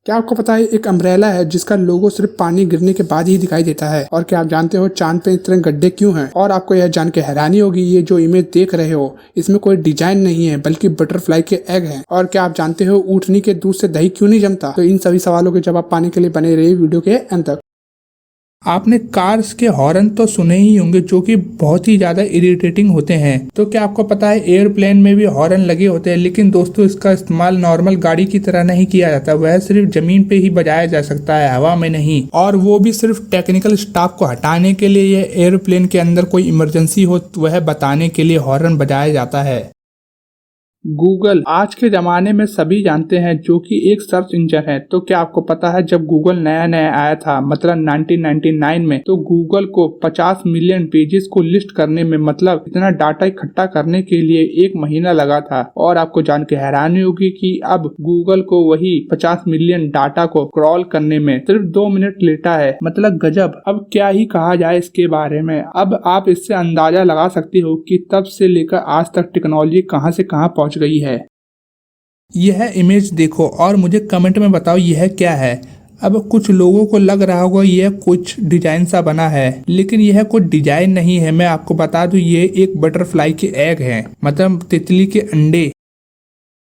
क्या आपको पता है एक अम्ब्रेला है जिसका लोगो सिर्फ पानी गिरने के बाद ही दिखाई देता है। और क्या आप जानते हो चांद पे इतने गड्ढे क्यों हैं? और आपको यह जान के हैरानी होगी, ये जो इमेज देख रहे हो इसमें कोई डिजाइन नहीं है बल्कि बटरफ्लाई के एग हैं। और क्या आप जानते हो ऊँटनी के दूध से दही क्यों नहीं जमता? तो इन सभी सवालों के जवाब पाने के लिए बने रहिए वीडियो के अंत तक। आपने कार्स के हॉर्न तो सुने ही होंगे जो कि बहुत ही ज्यादा इरिटेटिंग होते हैं। तो क्या आपको पता है एयरप्लेन में भी हॉर्न लगे होते हैं, लेकिन दोस्तों इसका इस्तेमाल नॉर्मल गाड़ी की तरह नहीं किया जाता। वह सिर्फ जमीन पे ही बजाया जा सकता है, हवा में नहीं। और वो भी सिर्फ टेक्निकल स्टाफ को हटाने के लिए, या एयरप्लेन के अंदर कोई इमरजेंसी हो तो वह बताने के लिए हॉर्न बजाया जाता है। गूगल आज के जमाने में सभी जानते हैं जो कि एक सर्च इंजन है। तो क्या आपको पता है जब गूगल नया नया आया था मतलब 1999 में, तो गूगल को 50 मिलियन पेजेस को लिस्ट करने में मतलब इतना डाटा इकट्ठा करने के लिए 1 महीना लगा था। और आपको जान के हैरानी होगी कि अब गूगल को वही 50 मिलियन डाटा को क्रॉल करने में सिर्फ 2 मिनट लेता है। मतलब गजब। अब क्या ही कहा जाए इसके बारे में। अब आप इससे अंदाजा लगा सकते हो कि तब से लेकर आज तक टेक्नोलॉजी कहां से कहां पहुंच गई है। यह इमेज देखो और मुझे कमेंट में बताओ यह क्या है। अब कुछ लोगों को लग रहा होगा यह कुछ डिजाइन सा बना है, लेकिन यह कुछ डिजाइन नहीं है। मैं आपको बता दूं ये एक बटरफ्लाई के एग हैं, मतलब तितली के अंडे।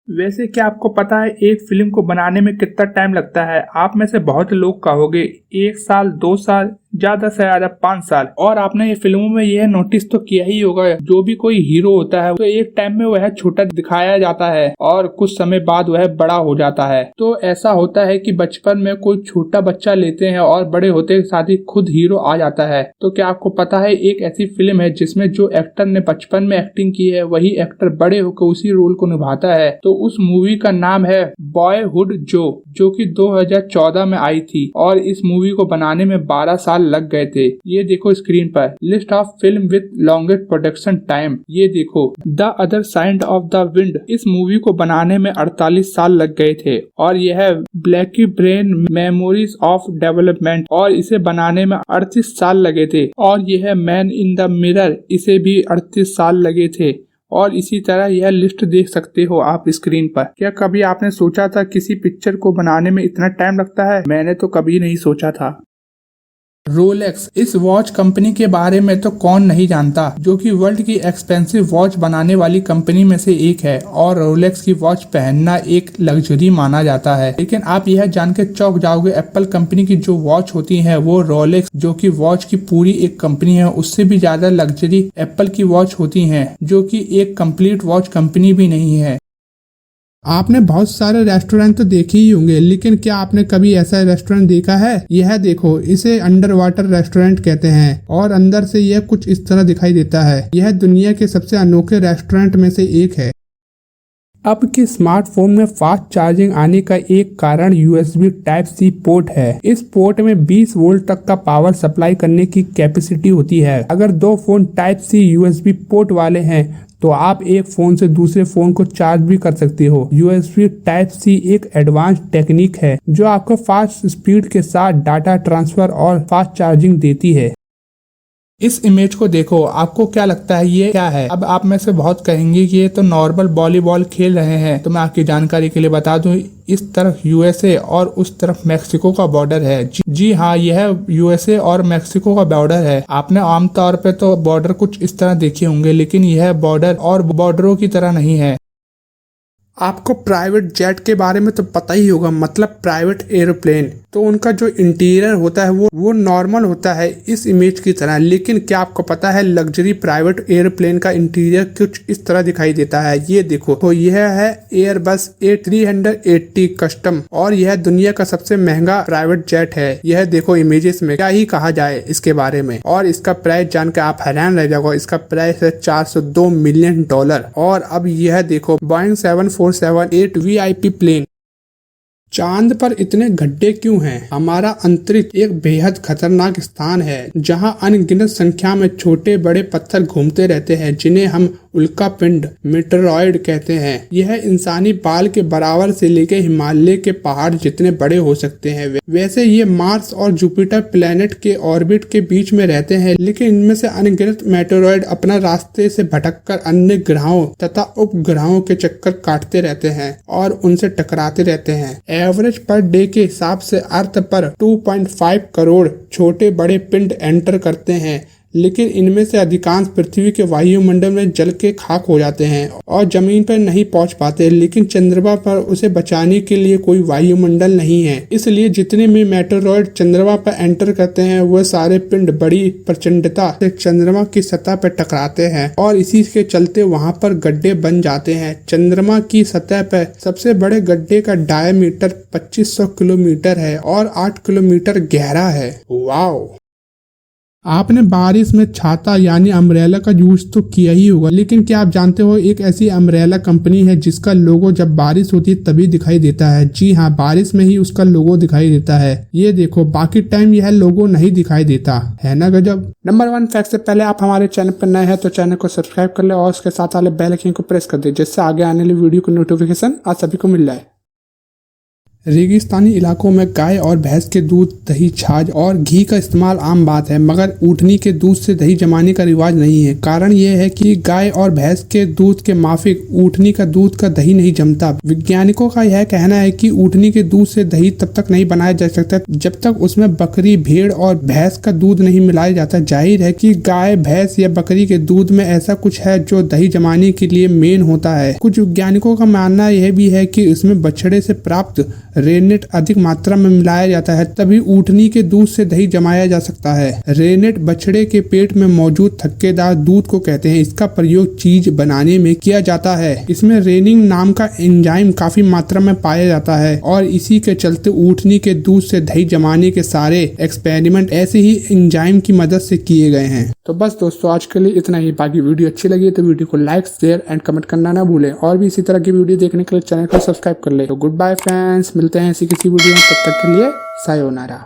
वैसे क्या आपको पता है एक फिल्म को बनाने में कितना टाइम लगता है? आप में से बहुत लोग कहोगे 1 साल 2 साल, ज्यादा से ज्यादा 5 साल। और आपने ये फिल्मों में यह नोटिस तो किया ही होगा, जो भी कोई हीरो होता है तो एक टाइम में वह छोटा दिखाया जाता है और कुछ समय बाद वह बड़ा हो जाता है। तो ऐसा होता है कि बचपन में कोई छोटा बच्चा लेते हैं और बड़े होते के साथ ही खुद हीरो आ जाता है। तो क्या आपको पता है एक ऐसी फिल्म है जिसमें जो एक्टर ने बचपन में एक्टिंग की है वही एक्टर बड़े होकर उसी रोल को निभाता है। तो उस मूवी का नाम है बॉयहुड जो कि 2014 में आई थी। और इस मूवी को बनाने में 12 साल लग गए थे। ये देखो स्क्रीन पर list of film with longest production time. ये देखो the other side of the wind, इस मूवी को बनाने में 48 साल लग गए थे। और यह है Blackie brain memories of development, और इसे बनाने में 38 साल लगे थे। और यह है मैन इन द मिरर, इसे भी 38 साल लगे थे। और इसी तरह यह लिस्ट देख सकते हो आप स्क्रीन पर। क्या कभी आपने सोचा था किसी पिक्चर को बनाने में इतना टाइम लगता है? मैंने तो कभी नहीं सोचा था। रोलेक्स, इस वॉच कंपनी के बारे में तो कौन नहीं जानता, जो कि वर्ल्ड की एक्सपेंसिव वॉच बनाने वाली कंपनी में से एक है। और रोलेक्स की वॉच पहनना एक लग्जरी माना जाता है। लेकिन आप यह जान के चौंक जाओगे एप्पल कंपनी की जो वॉच होती है वो रोलेक्स, जो कि वॉच की पूरी एक कंपनी है, उससे भी ज्यादा लग्जरी एप्पल की वॉच होती है, जो कि एक कंप्लीट वॉच कंपनी भी नहीं है। आपने बहुत सारे रेस्टोरेंट तो देखे ही होंगे, लेकिन क्या आपने कभी ऐसा रेस्टोरेंट देखा है? यह देखो, इसे अंडर वाटर रेस्टोरेंट कहते हैं और अंदर से यह कुछ इस तरह दिखाई देता है। यह दुनिया के सबसे अनोखे रेस्टोरेंट में से एक है। अब के स्मार्टफोन में फास्ट चार्जिंग आने का एक कारण USB Type-C पोर्ट है। इस पोर्ट में 20 वोल्ट तक का पावर सप्लाई करने की कैपेसिटी होती है। अगर 2 फोन Type-C USB पोर्ट वाले हैं तो आप एक फोन से दूसरे फोन को चार्ज भी कर सकते हो। USB Type-C एक एडवांस टेक्निक है जो आपको फास्ट स्पीड के साथ डाटा ट्रांसफर और फास्ट चार्जिंग देती है। इस इमेज को देखो, आपको क्या लगता है ये क्या है? अब आप में से बहुत कहेंगे कि ये तो नॉर्मल वॉलीबॉल खेल रहे हैं। तो मैं आपकी जानकारी के लिए बता दूं, इस तरफ USA और उस तरफ मैक्सिको का बॉर्डर है। जी हाँ, यह USA और मैक्सिको का बॉर्डर है। आपने आमतौर पे तो बॉर्डर कुछ इस तरह देखे होंगे, लेकिन यह बॉर्डर और बॉर्डरों की तरह नहीं है। आपको प्राइवेट जेट के बारे में तो पता ही होगा, मतलब प्राइवेट एरोप्लेन। तो उनका जो इंटीरियर होता है वो नॉर्मल होता है इस इमेज की तरह। लेकिन क्या आपको पता है लग्जरी प्राइवेट एरोप्लेन का इंटीरियर कुछ इस तरह दिखाई देता है। ये देखो, तो यह है एयरबस A380 कस्टम और यह दुनिया का सबसे महंगा प्राइवेट जेट है। यह देखो इमेजेस में, क्या ही कहा जाए इसके बारे में। और इसका प्राइस जानकर आप हैरान रह जाओगे। इसका प्राइस है $402 मिलियन। और अब यह देखो बोइंग 747-8 VIP प्लेन। चांद पर इतने गड्ढे क्यों हैं? हमारा अंतरिक्ष एक बेहद खतरनाक स्थान है जहां अनगिनत संख्या में छोटे बड़े पत्थर घूमते रहते हैं, जिन्हें हम उल्का पिंड मेटेरॉइड कहते हैं। यह इंसानी बाल के बराबर से लेकर हिमालय के पहाड़ जितने बड़े हो सकते हैं। वैसे ये मार्स और जुपिटर प्लेनेट के ऑर्बिट के बीच में रहते हैं, लेकिन इनमें से अनगिनत मेटेरॉइड अपना रास्ते से भटककर अन्य ग्रहों तथा उपग्रहों के चक्कर काटते रहते हैं और उनसे टकराते रहते हैं। एवरेज पर डे के हिसाब से अर्थ पर 2.5 करोड़ छोटे बड़े पिंड एंटर करते हैं, लेकिन इनमें से अधिकांश पृथ्वी के वायुमंडल में जल के खाक हो जाते हैं और जमीन पर नहीं पहुंच पाते। लेकिन चंद्रमा पर उसे बचाने के लिए कोई वायुमंडल नहीं है, इसलिए जितने भी मेटेरॉइड चंद्रमा पर एंटर करते हैं वह सारे पिंड बड़ी प्रचंडता से चंद्रमा की सतह पर टकराते हैं और इसी के चलते वहां पर गड्ढे बन जाते हैं। चंद्रमा की सतह पर सबसे बड़े गड्ढे का डायमीटर 2500 किलोमीटर है और 8 किलोमीटर गहरा है। वाओ! आपने बारिश में छाता यानी अम्ब्रेला का यूज तो किया ही होगा, लेकिन क्या आप जानते हो एक ऐसी अम्ब्रेला कंपनी है जिसका लोगो जब बारिश होती है तभी दिखाई देता है। जी हाँ, बारिश में ही उसका लोगो दिखाई देता है। ये देखो, बाकी टाइम यह लोगो नहीं दिखाई देता है ना गजब। नंबर 1 फैक्ट से पहले आप हमारे चैनल पर नए हैं तो चैनल को सब्सक्राइब कर ले और उसके साथ वाले बेल आइकन को प्रेस कर दे, जिससे आगे आने वाली वीडियो की नोटिफिकेशन आप सभी को मिल जाए। रेगिस्तानी इलाकों में गाय और भैंस के दूध, दही, छाछ और घी का इस्तेमाल आम बात है, मगर ऊँटनी के दूध से दही जमाने का रिवाज नहीं है। कारण यह है कि गाय और भैंस के दूध के माफिक ऊँटनी का दूध का दही नहीं जमता। वैज्ञानिकों का यह कहना है कि ऊँटनी के दूध से दही तब तक नहीं बनाया जा सकता जब तक उसमें बकरी, भेड़ और भैंस का दूध नहीं मिलाया जाता। जाहिर है कि गाय, भैंस या बकरी के दूध में ऐसा कुछ है जो दही जमाने के लिए मेन होता है। कुछ वैज्ञानिकों का मानना यह भी है कि इसमें बछड़े से प्राप्त रेनेट अधिक मात्रा में मिलाया जाता है, तभी ऊँटनी के दूध से दही जमाया जा सकता है। रेनेट बछड़े के पेट में मौजूद थक्केदार दूध को कहते हैं। इसका प्रयोग चीज बनाने में किया जाता है। इसमें रेनिंग नाम का एंजाइम काफी मात्रा में पाया जाता है और इसी के चलते ऊँटनी के दूध से दही जमाने के सारे एक्सपेरिमेंट ऐसे ही एंजाइम की मदद से किए गए हैं। तो बस दोस्तों, आज के लिए इतना ही। बाकी वीडियो अच्छी लगी तो वीडियो को लाइक, शेयर एंड कमेंट करना ना भूलें और भी इसी तरह की वीडियो देखने के लिए चैनल को सब्सक्राइब कर ले। तो गुड बाय फ्रेंड्स, मिलते हैं ऐसी किसी वीडियो में, तब तक के लिए सायोनारा।